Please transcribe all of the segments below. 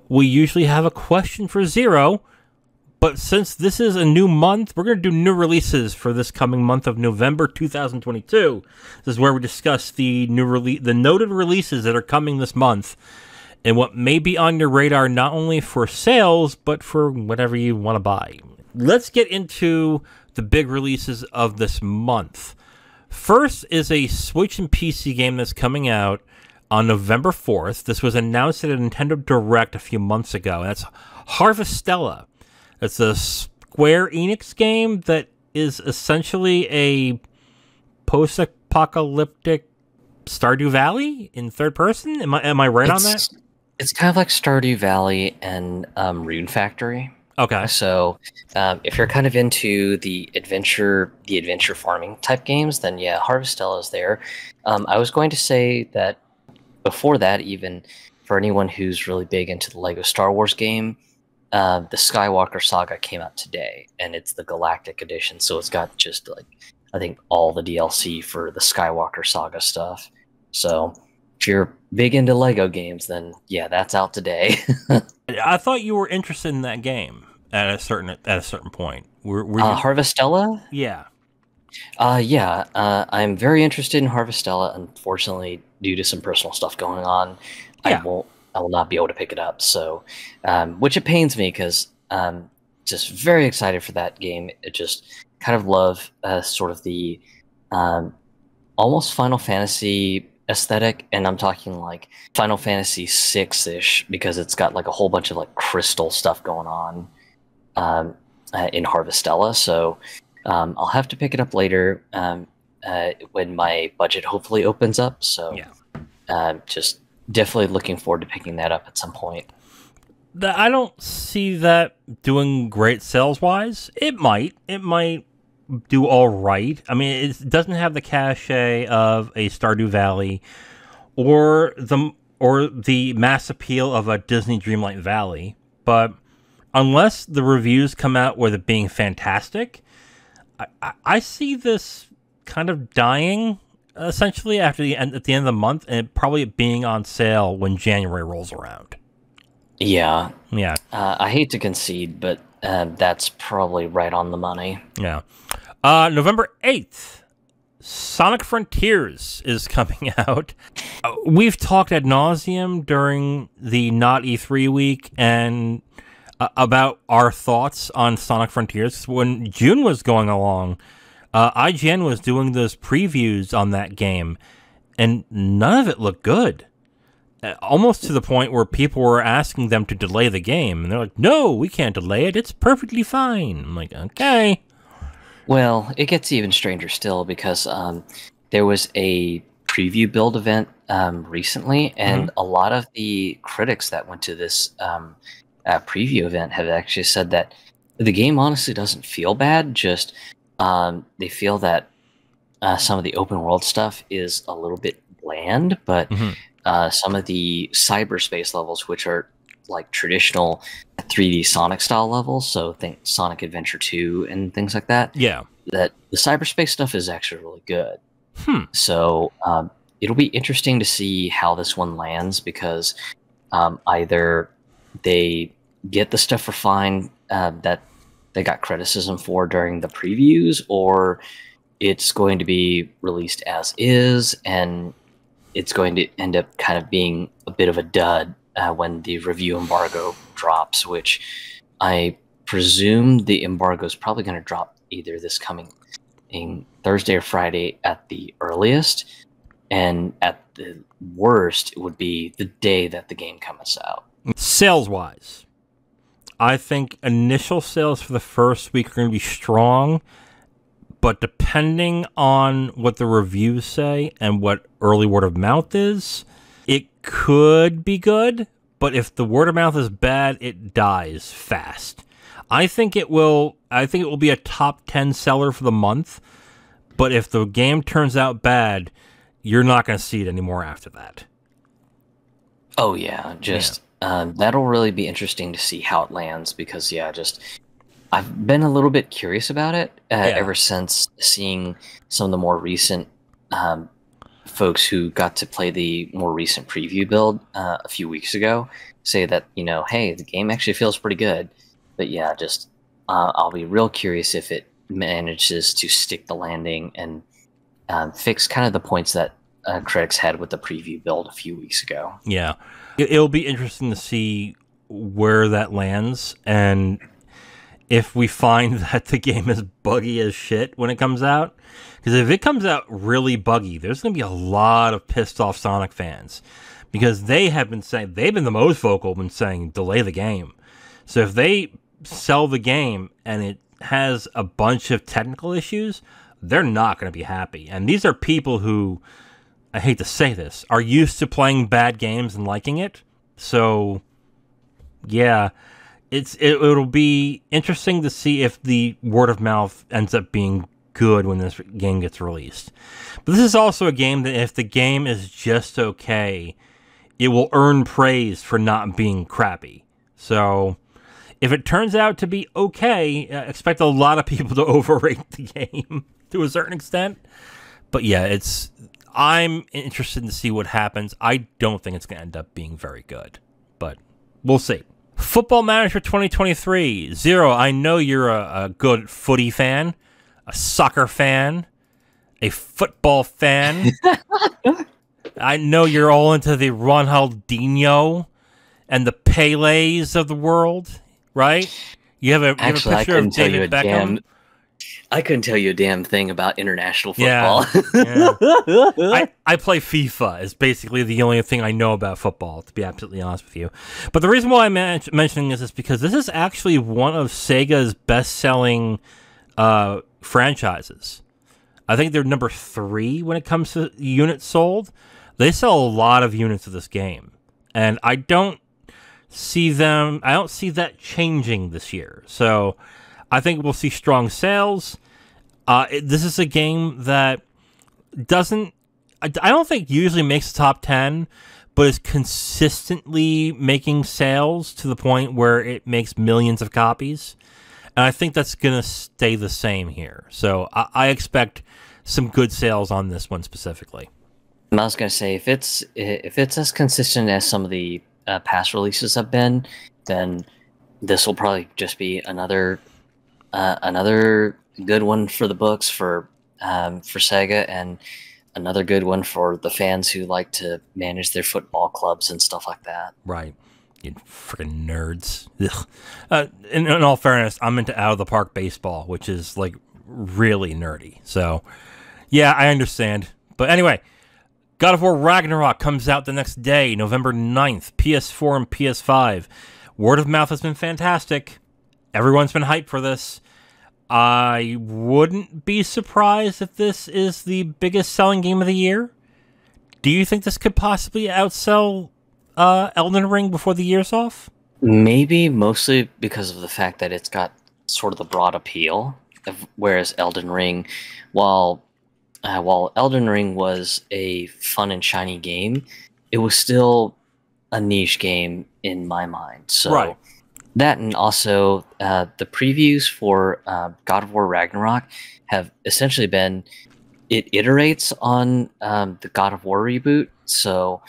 we usually have a question for Zero, but since this is a new month, we're going to do new releases for this coming month of November 2022. This is where we discuss the noted releases that are coming this month, and what may be on your radar not only for sales, but for whatever you want to buy. Let's get into the big releases of this month. First is a Switch and PC game that's coming out on November 4th. This was announced at a Nintendo Direct a few months ago. That's Harvestella. It's a Square Enix game that is essentially a post-apocalyptic Stardew Valley in third person. Am I right on that? It's kind of like Stardew Valley and Rune Factory. Okay. So if you're kind of into the adventure farming type games, then yeah, Harvestella is there. I was going to say that before that, even for anyone who's really big into the Lego Star Wars game, the Skywalker Saga came out today, and it's the Galactic Edition. So it's got just like, I think, all the DLC for the Skywalker Saga stuff. So if you're big into Lego games, then yeah, that's out today. I thought you were interested in that game at a certain point. Were you... Harvestella? Yeah. I'm very interested in Harvestella. Unfortunately, due to some personal stuff going on, yeah. I will not be able to pick it up. So, which it pains me because just very excited for that game. It just kind of love sort of the almost Final Fantasy aesthetic, and I'm talking like Final Fantasy 6-ish because it's got like a whole bunch of like crystal stuff going on in Harvestella. So I'll have to pick it up later when my budget hopefully opens up. So just definitely looking forward to picking that up at some point. I don't see that doing great sales-wise. It might do all right. I mean, it doesn't have the cachet of a Stardew Valley or the mass appeal of a Disney Dreamlight Valley, but unless the reviews come out with it being fantastic, I see this kind of dying essentially at the end of the month, and probably being on sale when January rolls around. Yeah. I hate to concede, but that's probably right on the money. Yeah. November 8th, Sonic Frontiers is coming out. We've talked ad nauseum during the Not E3 week and about our thoughts on Sonic Frontiers. When June was going along, IGN was doing those previews on that game, and none of it looked good. Almost to the point where people were asking them to delay the game, and they're like, "No, we can't delay it. It's perfectly fine." I'm like, "Okay." Well, it gets even stranger still because there was a preview build event recently, and a lot of the critics that went to this preview event have actually said that the game honestly doesn't feel bad, just they feel that some of the open world stuff is a little bit bland, but some of the cyberspace levels, which are like traditional 3D Sonic style levels, so think Sonic Adventure 2 and things like that, that the cyberspace stuff is actually really good. So it'll be interesting to see how this one lands, because either they get the stuff refined that they got criticism for during the previews, or it's going to be released as is, and it's going to end up kind of being a bit of a dud when the review embargo drops, which I presume the embargo is probably going to drop either this coming Thursday or Friday at the earliest, and at the worst, it would be the day that the game comes out. Sales-wise, I think initial sales for the first week are going to be strong, but depending on what the reviews say and what early word of mouth is, it could be good, but if the word of mouth is bad, it dies fast. I think it will be a top 10 seller for the month, but if the game turns out bad, you're not going to see it anymore after that. Oh yeah, that'll really be interesting to see how it lands, because I've been a little bit curious about it ever since seeing some of the more recent folks who got to play the more recent preview build a few weeks ago. say that, hey, the game actually feels pretty good. But yeah, just I'll be real curious if it manages to stick the landing and fix kind of the points that critics had with the preview build a few weeks ago. Yeah. It'll be interesting to see where that lands, and if we find that the game is buggy as shit when it comes out. Because if it comes out really buggy, there's going to be a lot of pissed off Sonic fans. Because they've been the most vocal when saying delay the game. So if they sell the game and it has a bunch of technical issues, they're not going to be happy. And these are people who, I hate to say this, are used to playing bad games and liking it. So, yeah, it'll be interesting to see if the word of mouth ends up being good when this game gets released. But this is also a game that if the game is just okay, it will earn praise for not being crappy. So, if it turns out to be okay, expect a lot of people to overrate the game to a certain extent. But yeah, I'm interested to see what happens. I don't think it's going to end up being very good, but we'll see. Football Manager 2023. Zero, I know you're a good footy fan, a soccer fan, a football fan. I know you're all into the Ronaldinho and the Pelés of the world, right? You have a picture of David Beckham. I couldn't tell you a damn thing about international football. Yeah. I play FIFA is basically the only thing I know about football, to be absolutely honest with you. But the reason why I'm mentioning this is because this is actually one of Sega's best-selling franchises. I think they're number 3 when it comes to units sold. They sell a lot of units of this game. And I don't see that changing this year. So I think we'll see strong sales. This is a game that I don't think usually makes the top 10, but is consistently making sales to the point where it makes millions of copies. And I think that's going to stay the same here. So I expect some good sales on this one specifically. I was going to say, if it's as consistent as some of the past releases have been, then this will probably just be another good one for the books for Sega, and another good one for the fans who like to manage their football clubs and stuff like that. Right. You freaking nerds. In all fairness, I'm into out of the park baseball, which is like really nerdy. So, yeah, I understand. But anyway, God of War Ragnarok comes out the next day, November 9th, PS4 and PS5. Word of mouth has been fantastic. Everyone's been hyped for this. I wouldn't be surprised if this is the biggest selling game of the year. Do you think this could possibly outsell Elden Ring before the year's off? Maybe, mostly because of the fact that it's got sort of the broad appeal, whereas Elden Ring, while Elden Ring was a fun and shiny game, it was still a niche game in my mind. So right. That, and also the previews for God of War Ragnarok have essentially been, it iterates on the God of War reboot. So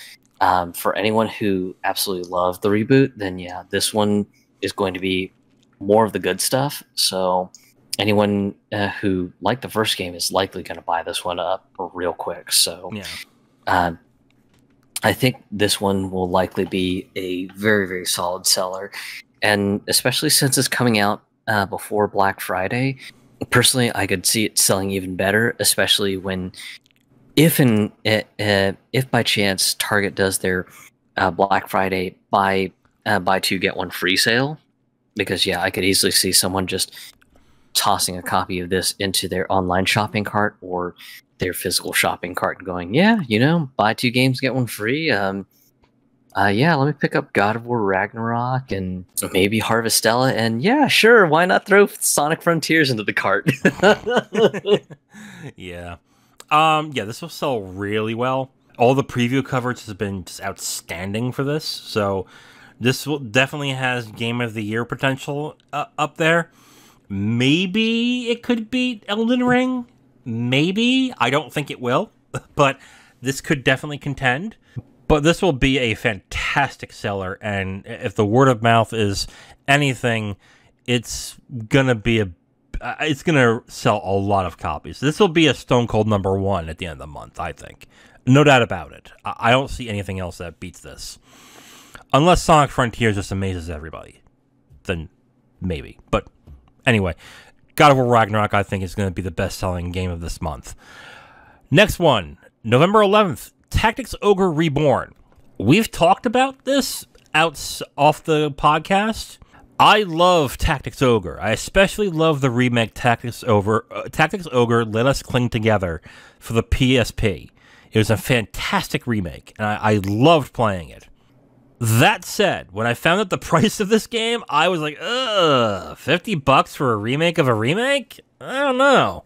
for anyone who absolutely loved the reboot, then yeah, this one is going to be more of the good stuff. So anyone who liked the first game is likely going to buy this one up real quick. So yeah. I think this one will likely be a very, very solid seller. And especially since it's coming out before Black Friday, personally, I could see it selling even better, especially when, if by chance Target does their Black Friday buy 2 get 1 free sale. Because yeah, I could easily see someone just tossing a copy of this into their online shopping cart or their physical shopping cart and going, yeah, buy 2 games, get 1 free. Yeah, let me pick up God of War Ragnarok and maybe Harvestella, and yeah, sure, why not throw Sonic Frontiers into the cart? Yeah. Yeah, this will sell really well. All the preview coverage has been just outstanding for this, so this will definitely has Game of the Year potential up there. Maybe it could beat Elden Ring. Maybe. I don't think it will, but this could definitely contend. But this will be a fantastic seller, and if the word of mouth is anything, it's gonna sell a lot of copies. This will be a Stone Cold #1 at the end of the month, I think. No doubt about it. I don't see anything else that beats this. Unless Sonic Frontiers just amazes everybody. Then maybe. But anyway, God of War Ragnarok, I think, is going to be the best-selling game of this month. Next one, November 11th, Tactics Ogre Reborn. We've talked about this off the podcast. I love Tactics Ogre. I especially love the remake Tactics Ogre, Let Us Cling Together for the PSP. It was a fantastic remake, and I loved playing it. That said, when I found out the price of this game, I was like, ugh, $50 for a remake of a remake? I don't know.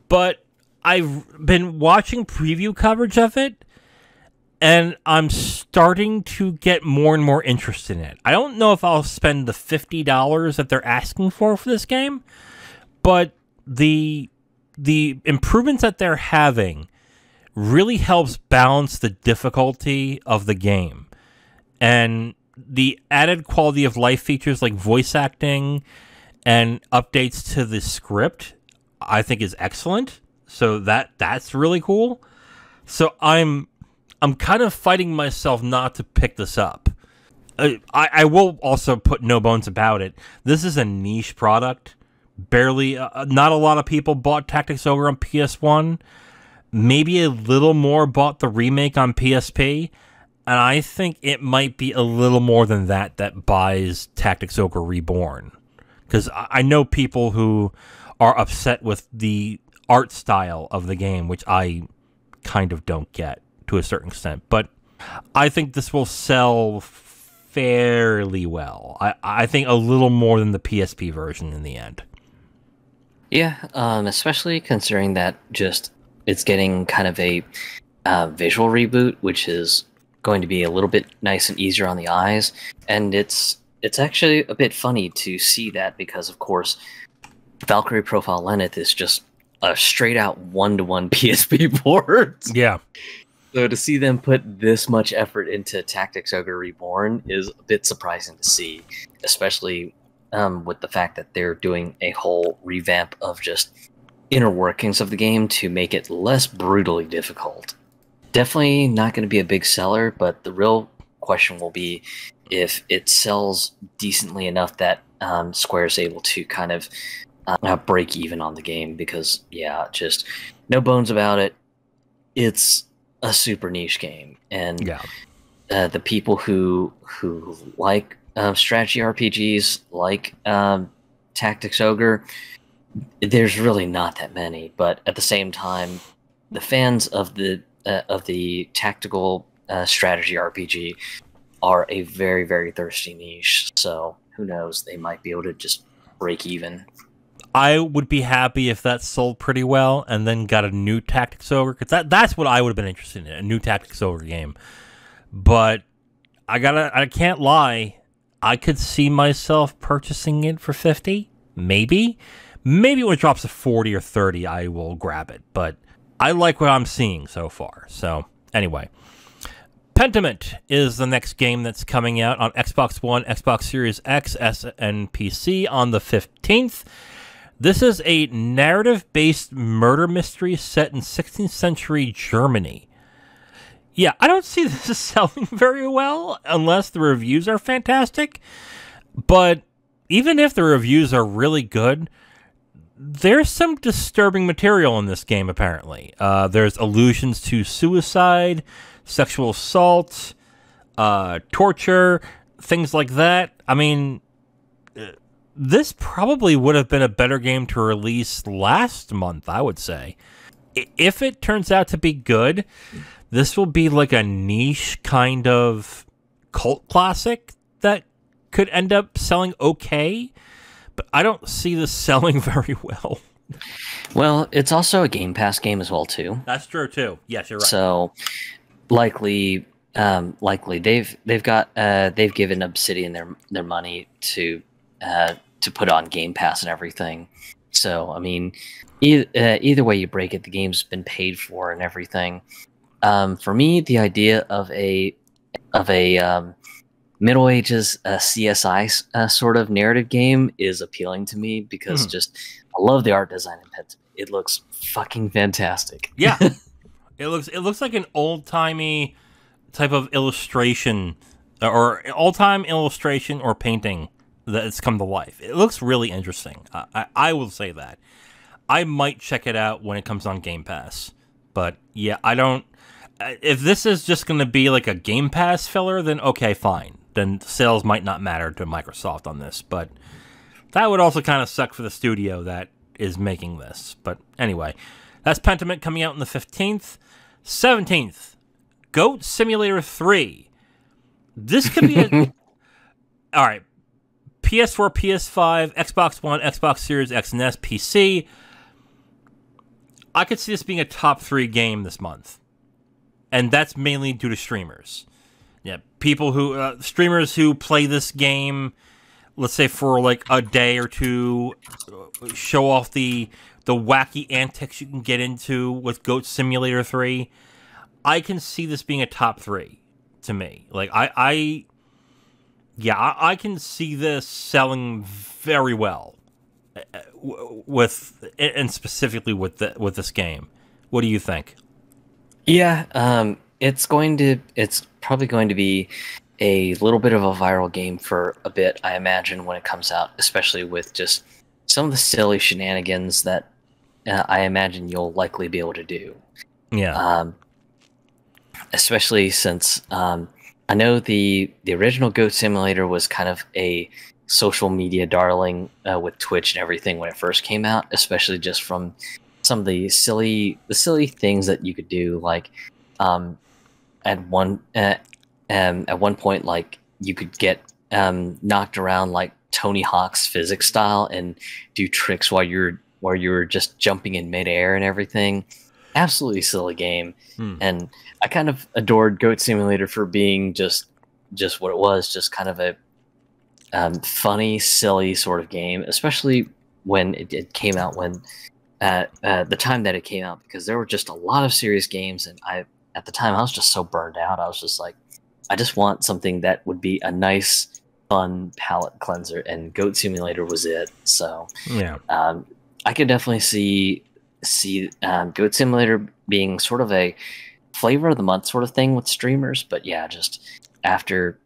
But I've been watching preview coverage of it, and I'm starting to get more and more interested in it. I don't know if I'll spend the $50 that they're asking for this game, but the improvements that they're having really helps balance the difficulty of the game. And the added quality of life features like voice acting and updates to the script, I think is excellent. So that's really cool. So I'm kind of fighting myself not to pick this up. I will also put no bones about it. This is a niche product. Barely, not a lot of people bought Tactics Ogre on PS1. Maybe a little more bought the remake on PSP. And I think it might be a little more than that buys Tactics Ogre Reborn. Because I know people who are upset with the art style of the game, which I kind of don't get to a certain extent. But I think this will sell fairly well. I think a little more than the PSP version in the end. Yeah, especially considering that it's getting kind of a visual reboot, which is going to be a little bit nice and easier on the eyes. And it's actually a bit funny to see that because, of course, Valkyrie Profile Lenneth is just a straight-out one-to-one PSP port. Yeah. So to see them put this much effort into Tactics Ogre Reborn is a bit surprising to see, especially with the fact that they're doing a whole revamp of just inner workings of the game to make it less brutally difficult. Definitely not going to be a big seller, but the real question will be if it sells decently enough that Square's able to kind of break even on the game, because, yeah, just no bones about it. It's a super niche game, and the people who like strategy RPGs, like Tactics Ogre, there's really not that many. But at the same time, the fans of the tactical strategy RPG are a very, very thirsty niche. So who knows? They might be able to just break even. I would be happy if that sold pretty well and then got a new Tactics Ogre, because that's what I would have been interested in, a new Tactics Ogre game. But I can't lie, I could see myself purchasing it for $50, maybe. Maybe when it drops to $40 or $30, I will grab it. But I like what I'm seeing so far. So anyway, Pentiment is the next game that's coming out on Xbox One, Xbox Series X, S, and PC on the 15th. This is a narrative-based murder mystery set in 16th century Germany. Yeah, I don't see this selling very well unless the reviews are fantastic. But even if the reviews are really good, there's some disturbing material in this game, apparently. There's allusions to suicide, sexual assault, torture, things like that. I mean, this probably would have been a better game to release last month, I would say. If it turns out to be good, this will be like a niche kind of cult classic that could end up selling okay, but I don't see this selling very well. Well, it's also a Game Pass game as well, too. That's true, too. Yes, you're right. So, likely they've given Obsidian their money to put on Game Pass and everything. So, I mean, either way you break it, the game's been paid for and everything. For me, the idea of a Middle Ages CSI sort of narrative game is appealing to me because just I love the art design in Pentiment. It looks fucking fantastic. Yeah, it looks like an old timey type of illustration or old time illustration or painting that's come to life. It looks really interesting. I will say that. I might check it out when it comes on Game Pass, but yeah, I don't. If this is just going to be like a Game Pass filler, then okay, fine. Then sales might not matter to Microsoft on this, but that would also kind of suck for the studio that is making this. But anyway, that's Pentiment coming out on the 15th. 17th, Goat Simulator 3. This could be a... All right. PS4, PS5, Xbox One, Xbox Series X and S, PC. I could see this being a top 3 game this month. And that's mainly due to streamers. Yeah, people who streamers who play this game, let's say for like a day or two, show off the wacky antics you can get into with Goat Simulator 3. I can see this being a top 3 to me. Like I can see this selling very well and specifically with this game. What do you think? Yeah, it's probably going to be a little bit of a viral game for a bit, I imagine, when it comes out, especially with just some of the silly shenanigans that I imagine you'll likely be able to do. Yeah. Especially since I know the original Goat Simulator was kind of a social media darling with Twitch and everything when it first came out, especially just from some of the silly things that you could do, like at one point, like you could get knocked around like Tony Hawk's physics style and do tricks while you're just jumping in midair and everything. Absolutely silly game. And I kind of adored Goat Simulator for being just what it was, just kind of a funny, silly sort of game, especially when it came out, when the time that it came out, because there were just a lot of serious games, and at the time I was just so burned out. I was just like, I just want something that would be a nice, fun palate cleanser, and Goat Simulator was it. So yeah, I could definitely see Goat Simulator being sort of a flavor of the month sort of thing with streamers. But yeah, just after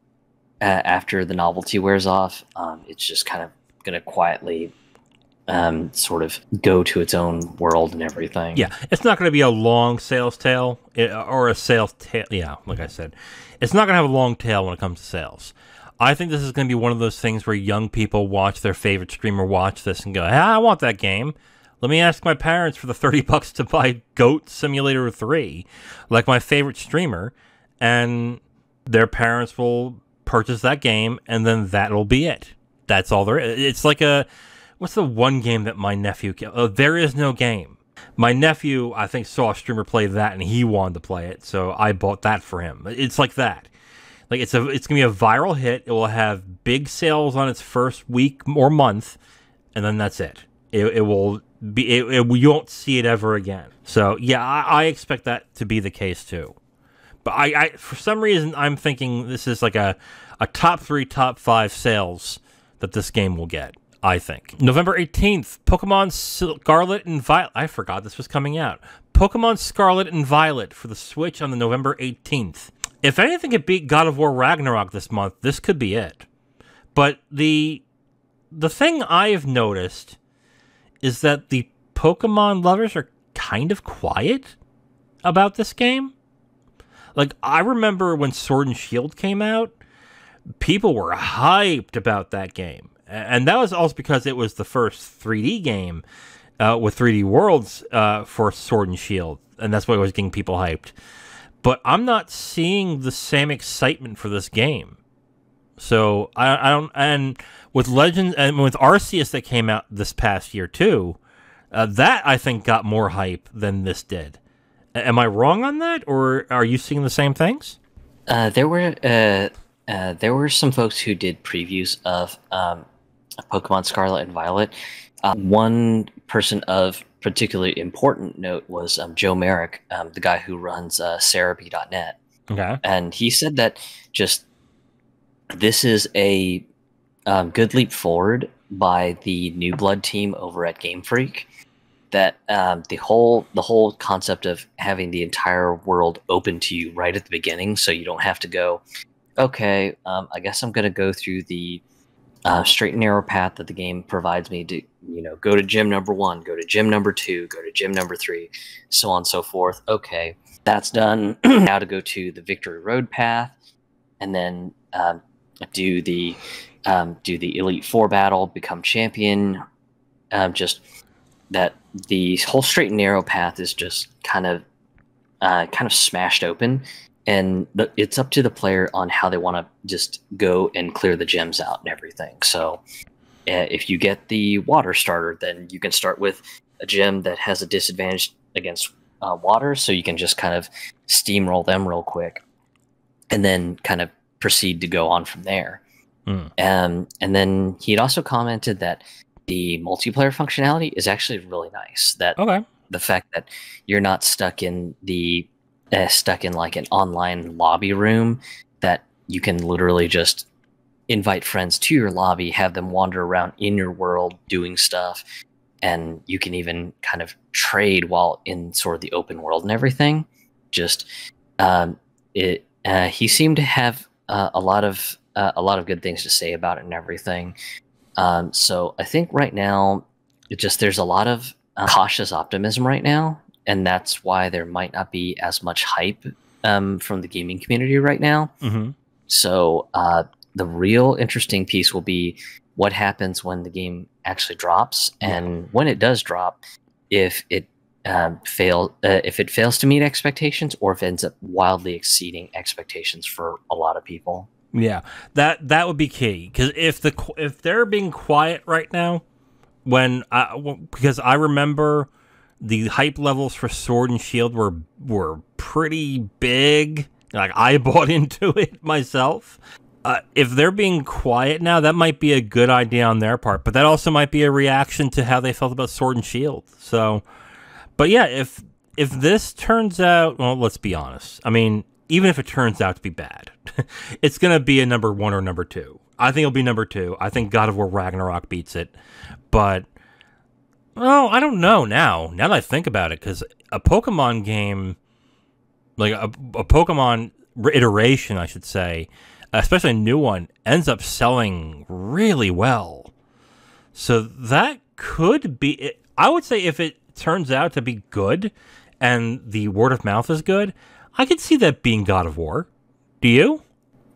the novelty wears off, it's just kind of gonna quietly sort of go to its own world and everything. Yeah, it's not going to be a long sales tail or a sales tail. Yeah, like I said, it's not going to have a long tail when it comes to sales. I think this is going to be one of those things where young people watch their favorite streamer watch this and go, hey, I want that game. Let me ask my parents for the $30 to buy Goat Simulator 3, like my favorite streamer, and their parents will purchase that game, and then that'll be it. That's all there is. It's like what's the one game that my nephew... There Is No Game. My nephew, I think, saw a streamer play that, and he wanted to play it, so I bought that for him. It's like that. Like it's going to be a viral hit. It will have big sales on its first week or month, and then that's it. It will be... you won't see it ever again. So, yeah, I expect that to be the case, too. But I for some reason, I'm thinking this is like a top 3, top 5 sales that this game will get. I think. November 18th, Pokemon Scarlet and Violet. I forgot this was coming out. Pokemon Scarlet and Violet for the Switch on the November 18th. If anything could beat God of War Ragnarok this month, this could be it. But the thing I've noticed is that the Pokemon lovers are kind of quiet about this game. Like, I remember when Sword and Shield came out, people were hyped about that game. And that was also because it was the first 3D game with 3D worlds for Sword and Shield. And that's why it was getting people hyped. But I'm not seeing the same excitement for this game. So I don't... And with Legends and with Arceus that came out this past year too, that I think got more hype than this did. Am I wrong on that? Or are you seeing the same things? There were some folks who did previews of Pokemon Scarlet and Violet. One person of particularly important note was Joe Merrick, the guy who runs Cerebi.net. Okay. And he said that just this is a good leap forward by the New Blood team over at Game Freak. That the whole concept of having the entire world open to you right at the beginning, so you don't have to go, okay, I guess I'm going to go through the straight and narrow path that the game provides me to, go to gym number 1, go to gym number 2, go to gym number 3, so on and so forth. Okay, that's done. Now to go to the Victory Road path, and then do the Elite Four battle, become champion. Just that the whole straight and narrow path is just kind of smashed open. And it's up to the player on how they want to just go and clear the gems out and everything. So if you get the water starter, then you can start with a gem that has a disadvantage against water, so you can just kind of steamroll them real quick, and then kind of proceed to go on from there. And then he'd also commented that the multiplayer functionality is actually really nice. That the fact that you're not stuck in like an online lobby room, that you can literally just invite friends to your lobby, have them wander around in your world doing stuff, and you can even kind of trade while in sort of the open world and everything. Just he seemed to have a lot of good things to say about it and everything. So I think right now there's a lot of cautious optimism right now. And that's why there might not be as much hype from the gaming community right now. So the real interesting piece will be what happens when the game actually drops, and when it does drop, if it fails to meet expectations, or if it ends up wildly exceeding expectations for a lot of people. Yeah, that would be key, because if they're being quiet right now, because I remember the hype levels for Sword and Shield were pretty big. Like, I bought into it myself. If they're being quiet now, that might be a good idea on their part, but that also might be a reaction to how they felt about Sword and Shield. So, but yeah, if this turns out, well, let's be honest. I mean, even if it turns out to be bad, it's going to be a number 1 or number 2. I think it'll be number 2. I think God of War Ragnarok beats it, but well, I don't know now that I think about it, because a Pokemon game, like a Pokemon iteration, I should say, especially a new one, ends up selling really well. So that could be it. I would say if it turns out to be good and the word of mouth is good, I could see that being God of War. Do you?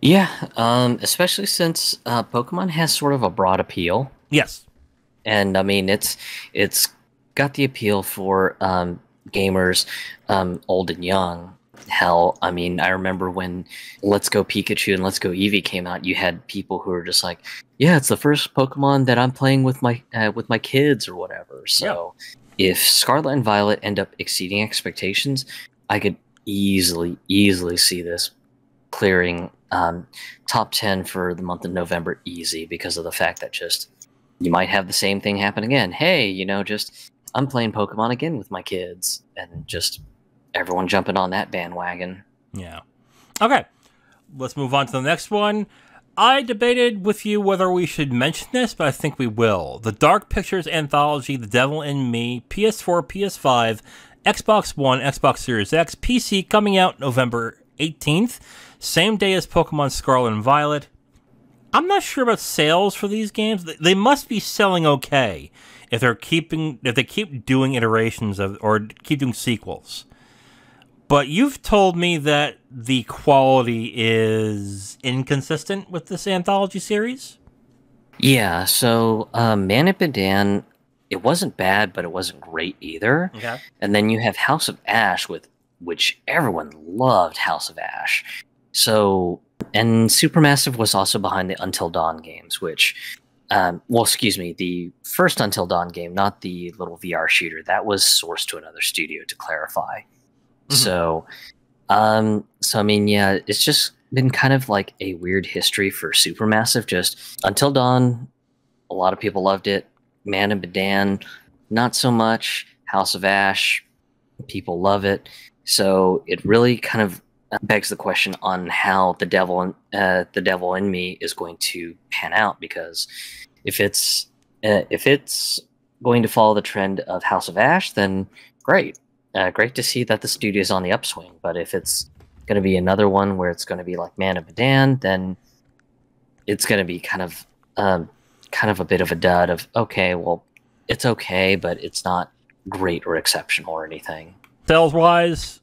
Yeah, especially since Pokemon has sort of a broad appeal. Yes. And I mean, it's got the appeal for gamers old and young. Hell, I mean, I remember when Let's Go Pikachu and Let's Go Eevee came out, you had people who were just like, yeah, it's the first Pokemon that I'm playing with my kids or whatever. So if Scarlet and Violet end up exceeding expectations, I could easily see this clearing top 10 for the month of November easy, because of the fact that just you might have the same thing happen again. Hey, just I'm playing Pokemon again with my kids, and just everyone jumping on that bandwagon. Yeah. Okay. Let's move on to the next one. I debated with you whether we should mention this, but I think we will. The Dark Pictures Anthology, The Devil in Me, PS4, PS5, Xbox One, Xbox Series X, PC, coming out November 18th. Same day as Pokemon Scarlet and Violet. I'm not sure about sales for these games. They must be selling okay if they keep doing iterations or keep doing sequels. But you've told me that the quality is inconsistent with this anthology series? Yeah, so Man Up and Dan, it wasn't bad, but it wasn't great either. Okay. And then you have House of Ash, which everyone loved House of Ash. So, and Supermassive was also behind the Until Dawn games, which, the first Until Dawn game, not the little VR shooter, that was sourced to another studio, to clarify. So, I mean, yeah, it's just been kind of like a weird history for Supermassive. Just Until Dawn a lot of people loved it. Man and Medan, not so much. House of Ash, people love it. So it really kind of begs the question on how the Devil in Me is going to pan out, because if it's going to follow the trend of House of Ash, then great. Great to see that the studio's on the upswing. But if it's going to be another one where it's going to be like Man of Medan, then it's going to be kind of a bit of a dud of, okay, well, it's okay, but it's not great or exceptional or anything. Sales-wise,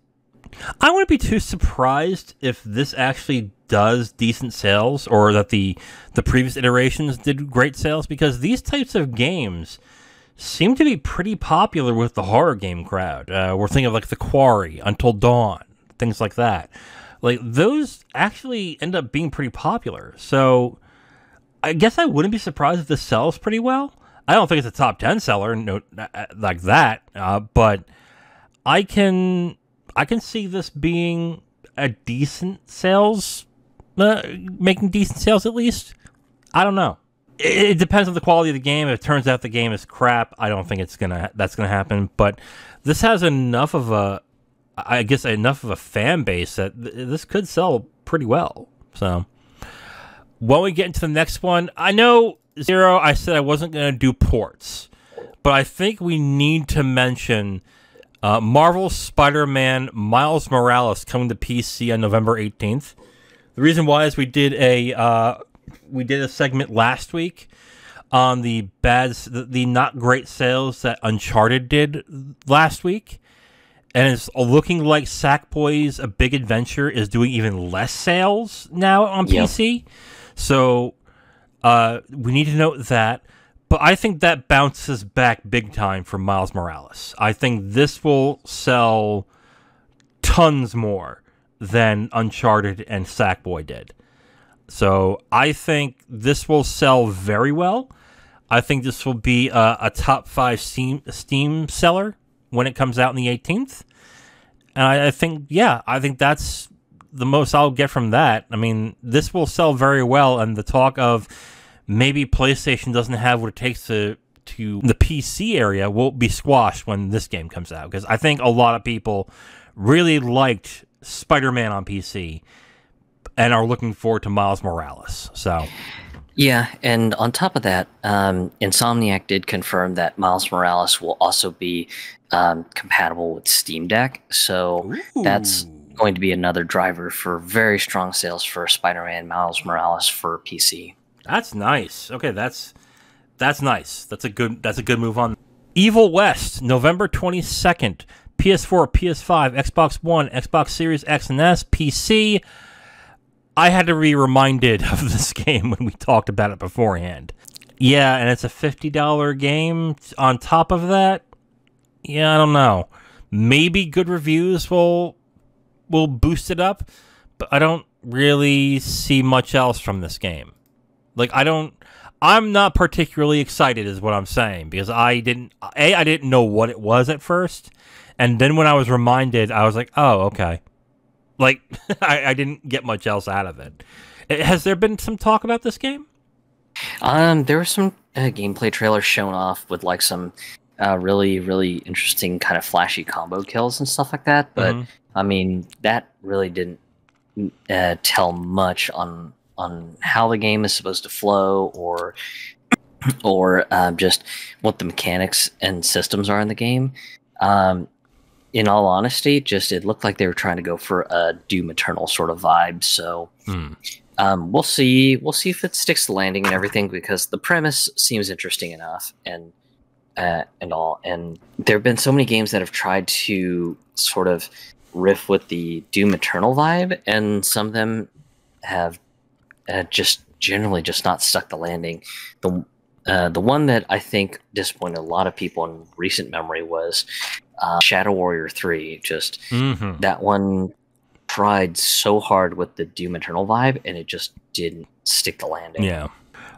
I wouldn't be too surprised if this actually does decent sales, or that the previous iterations did great sales, because these types of games seem to be pretty popular with the horror game crowd. We're thinking of like The Quarry, Until Dawn, things like that. Like, those actually end up being pretty popular. So I guess I wouldn't be surprised if this sells pretty well. I don't think it's a top 10 seller, no, like that, but I can see this being a decent sales, making decent sales at least. I don't know. It depends on the quality of the game. If it turns out the game is crap, I don't think that's gonna happen. But this has enough of a fan base that this could sell pretty well. So when we get into the next one, I know, Zero, I said I wasn't going to do ports, but I think we need to mention Marvel's Spider-Man Miles Morales coming to PC on November 18th. The reason why is we did a segment last week on the not great sales that Uncharted did last week, and it's looking like Sackboy's A Big Adventure is doing even less sales now on PC. So we need to note that, but I think that bounces back big time for Miles Morales. I think this will sell tons more than Uncharted and Sackboy did. So I think this will sell very well. I think this will be a top 5 Steam seller when it comes out on the 18th. And I think that's the most I'll get from that. I mean, this will sell very well, and the talk of maybe PlayStation doesn't have what it takes to the PC area will be squashed when this game comes out, because I think a lot of people really liked Spider-Man on PC and are looking forward to Miles Morales. So yeah, and on top of that, Insomniac did confirm that Miles Morales will also be compatible with Steam Deck, so that's going to be another driver for very strong sales for Spider-Man Miles Morales for PC. That's nice. Okay, that's nice. That's a good move on. Evil West, November 22nd, PS4, PS5, Xbox One, Xbox Series X and S, PC. I had to be reminded of this game when we talked about it beforehand. Yeah, and it's a $50 game on top of that. Yeah, I don't know. Maybe good reviews will boost it up, but I don't really see much else from this game. Like, I'm not particularly excited is what I'm saying, because I didn't know what it was at first, and then when I was reminded, I was like, oh, okay. Like, I didn't get much else out of it. Has there been some talk about this game? There were some gameplay trailers shown off with like some really, really interesting kind of flashy combo kills and stuff like that, but I mean, that really didn't tell much on how the game is supposed to flow, or just what the mechanics and systems are in the game. In all honesty, it looked like they were trying to go for a Doom Eternal sort of vibe. So we'll see if it sticks to landing and everything, because the premise seems interesting enough, and all. And there have been so many games that have tried to sort of riff with the Doom Eternal vibe, and some of them have just generally just not stuck the landing. The one that I think disappointed a lot of people in recent memory was Shadow Warrior 3. Just that one tried so hard with the Doom Eternal vibe, and it just didn't stick the landing. Yeah.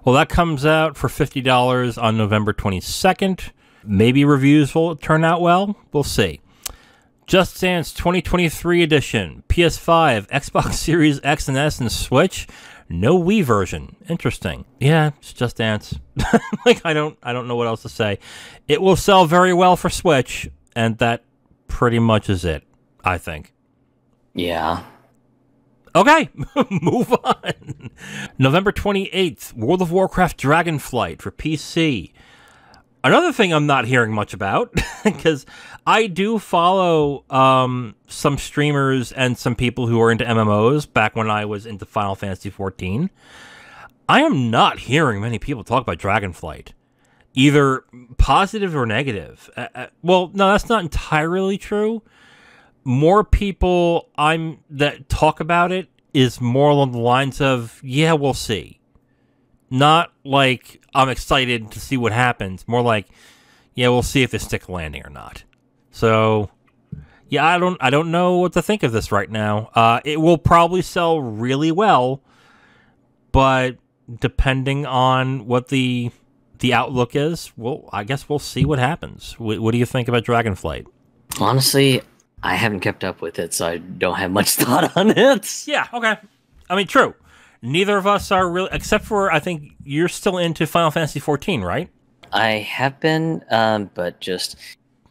Well, that comes out for $50 on November 22nd. Maybe reviews will turn out well. We'll see. Just Dance 2023 edition, PS5, Xbox Series X and S, and Switch. No Wii version. Interesting. Yeah, it's Just Dance. Like, I don't know what else to say. It will sell very well for Switch, and that pretty much is it, I think. Yeah. Okay, move on. November 28th, World of Warcraft Dragonflight for PC. Another thing I'm not hearing much about, because I do follow some streamers and some people who are into MMOs back when I was into Final Fantasy XIV. I am not hearing many people talk about Dragonflight, either positive or negative. Well, no, that's not entirely true. More people that talk about it is more along the lines of, yeah, we'll see. Not like I'm excited to see what happens. More like, yeah, we'll see if they stick landing or not. So, yeah, I don't know what to think of this right now. It will probably sell really well, but depending on what the outlook is, well, I guess we'll see what happens. What do you think about Dragonflight? Honestly, I haven't kept up with it, so I don't have much thought on it. Yeah, okay. I mean, true. Neither of us are really, except for, I think, you're still into Final Fantasy XIV, right? I have been, but just,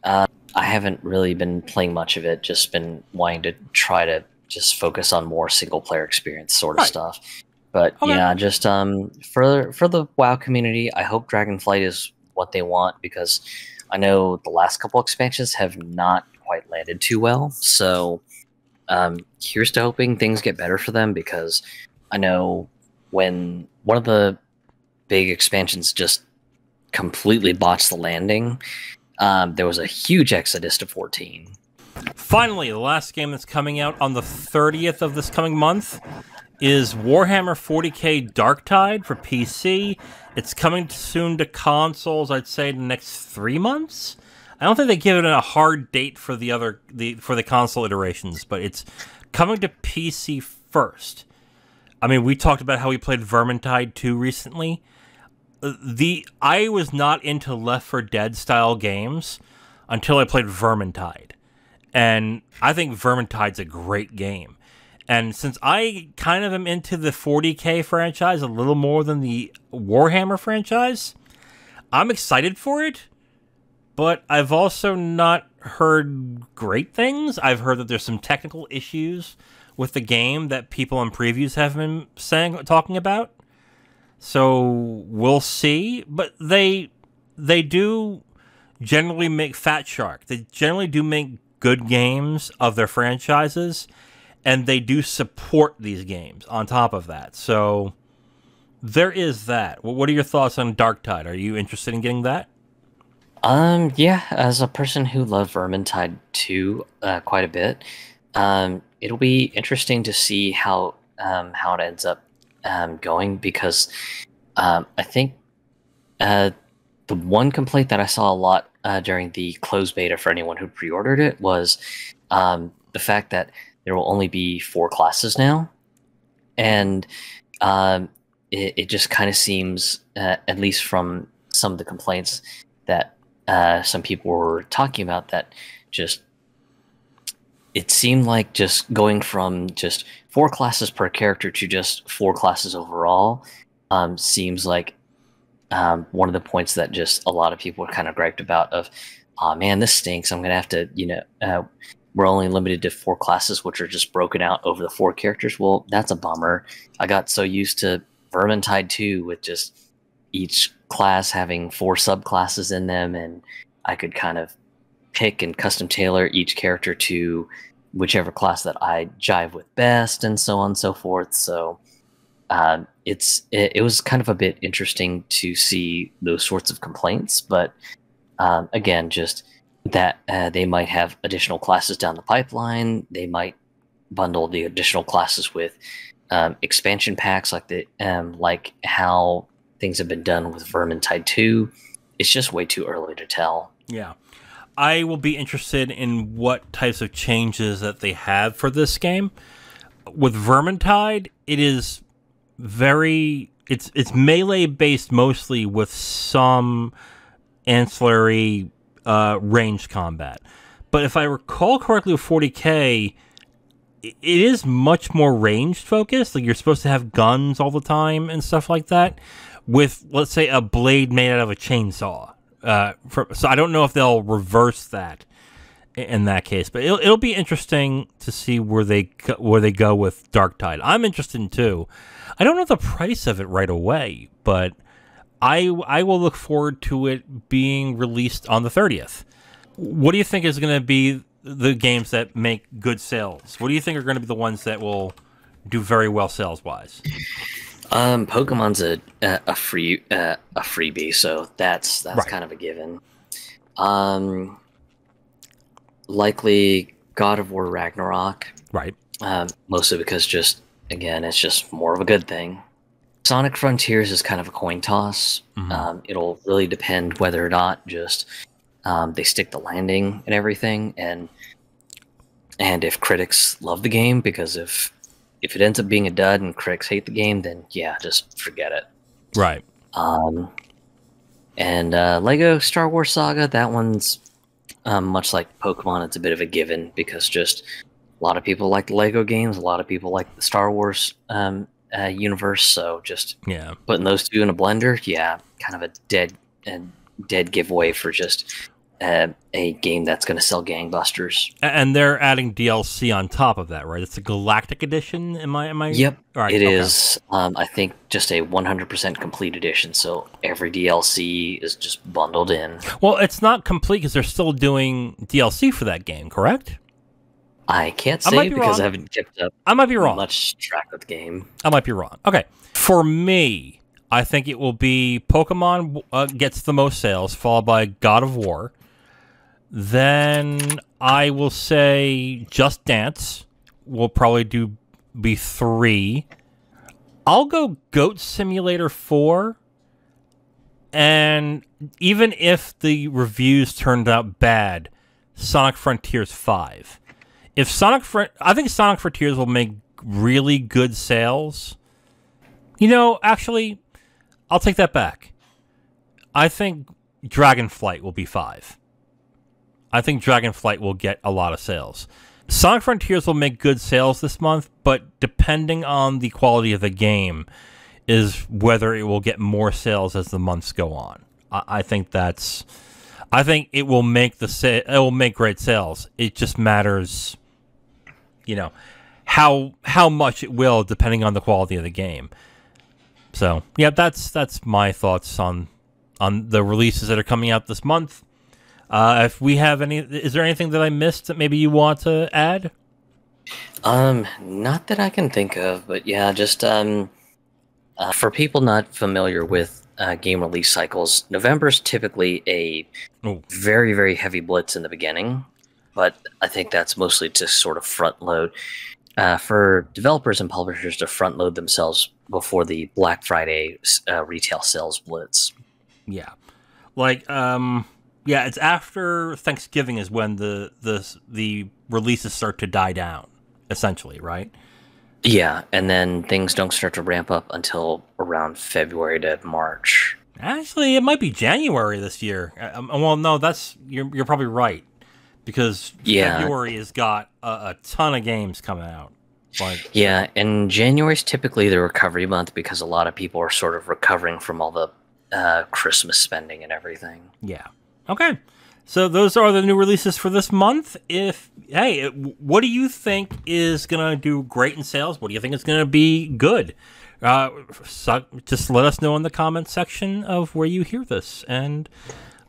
I haven't really been playing much of it, just been wanting to try to just focus on more single-player experience sort of stuff. But, yeah, just, for the WoW community, I hope Dragonflight is what they want, because I know the last couple expansions have not quite landed too well, so here's to hoping things get better for them, because I know when one of the big expansions just completely botched the landing, there was a huge exodus to 14. Finally, the last game that's coming out on the 30th of this coming month is Warhammer 40k Darktide for PC. It's coming soon to consoles, I'd say, in the next 3 months. I don't think they give it a hard date for the console iterations, but it's coming to PC first. I mean, we talked about how we played Vermintide 2 recently. I was not into Left 4 Dead style games until I played Vermintide. And I think Vermintide's a great game. And since I kind of am into the 40k franchise a little more than the Warhammer franchise, I'm excited for it. But I've also not heard great things. I've heard that there's some technical issues with the game that people in previews have been talking about. So we'll see. But they do generally make Fat Shark. They generally do make good games of their franchises, and they do support these games on top of that. So there is that. Well, what are your thoughts on Darktide? Are you interested in getting that? Yeah, as a person who loved Vermintide 2 quite a bit, it'll be interesting to see how it ends up going, because I think the one complaint that I saw a lot during the closed beta for anyone who pre-ordered it was the fact that there will only be 4 classes now, and it just kind of seems, at least from some of the complaints that some people were talking about, that just it seemed like just going from just 4 classes per character to just 4 classes overall seems like one of the points that just a lot of people were kind of griped about, of, oh man, this stinks, I'm gonna have to, we're only limited to 4 classes, which are just broken out over the 4 characters. Well, that's a bummer. I got so used to Vermintide 2 with just each class having 4 subclasses in them, and I could kind of pick and custom tailor each character to whichever class that I jive with best, and so on and so forth. So it was kind of a bit interesting to see those sorts of complaints, but again, just that they might have additional classes down the pipeline. They might bundle the additional classes with expansion packs, like how things have been done with Vermintide 2. It's just way too early to tell. Yeah. I will be interested in what types of changes that they have for this game. With Vermintide, it is it's melee based mostly, with some ancillary ranged combat. But if I recall correctly with 40k, it is much more range focused. Like, you're supposed to have guns all the time and stuff like that, with, let's say, a blade made out of a chainsaw. So I don't know if they'll reverse that in that case, but it'll be interesting to see where they go with Darktide. I'm interested too. I don't know the price of it right away, but I will look forward to it being released on the 30th. What do you think is going to be the games that make good sales? What do you think are going to be the ones that will do very well sales wise? Pokemon's a freebie, so that's Right. kind of a given. Likely God of War Ragnarok. Right. Mostly because it's just more of a good thing. Sonic Frontiers is kind of a coin toss. Mm-hmm. It'll really depend whether or not they stick the landing and everything, and if critics love the game, because if it ends up being a dud and critics hate the game, then yeah, just forget it. Right. And Lego Star Wars Saga, that one's much like Pokemon, it's a bit of a given, because just a lot of people like the Lego games, a lot of people like the Star Wars universe, so just putting those two in a blender, kind of a dead giveaway for just a game that's going to sell gangbusters. And they're adding DLC on top of that, right? It's a Galactic Edition. Am I? Yep. All right, it is. I think just a 100% complete edition. So every DLC is just bundled in. Well, it's not complete because they're still doing DLC for that game, correct? I can't say because I haven't kept up. I might be wrong. Much track of the game. I might be wrong. Okay. For me, I think it will be Pokemon gets the most sales, followed by God of War. Then I will say Just Dance will probably be 3. I'll go Goat Simulator 4. And even if the reviews turned out bad, Sonic Frontiers 5. I think Sonic Frontiers will make really good sales. Actually, I'll take that back. I think Dragonflight will be 5. I think Dragonflight will get a lot of sales. Sonic Frontiers will make good sales this month, but depending on the quality of the game is whether it will get more sales as the months go on. I think it will make it will make great sales. It just matters, how much it will, depending on the quality of the game. So yeah, that's my thoughts on the releases that are coming out this month. If we have is there anything that I missed that maybe you want to add? Not that I can think of, but yeah, just for people not familiar with game release cycles, November's typically a very, very heavy blitz in the beginning, but I think that's mostly to sort of front load for developers and publishers to front load themselves before the Black Friday retail sales blitz. Yeah, yeah, it's after Thanksgiving is when the releases start to die down, essentially, right? Yeah, and then things don't start to ramp up until around February to March. Actually, it might be January this year. Well, no, you're probably right, because February has got a ton of games coming out. Yeah, and January's typically the recovery month because a lot of people are sort of recovering from all the Christmas spending and everything. Yeah. Okay, so those are the new releases for this month. What do you think is going to do great in sales? What do you think is going to be good? Just let us know in the comments section of where you hear this, and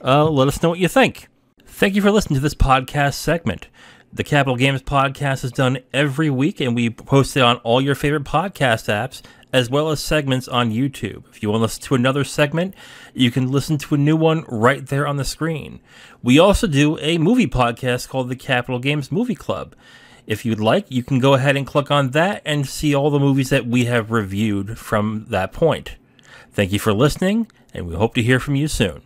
let us know what you think. Thank you for listening to this podcast segment. The Capital Games Podcast is done every week, and we post it on all your favorite podcast apps, as well as segments on YouTube. If you want to listen to another segment, you can listen to a new one right there on the screen. We also do a movie podcast called the Capital Games Movie Club. If you'd like, you can go ahead and click on that and see all the movies that we have reviewed from that point. Thank you for listening, and we hope to hear from you soon.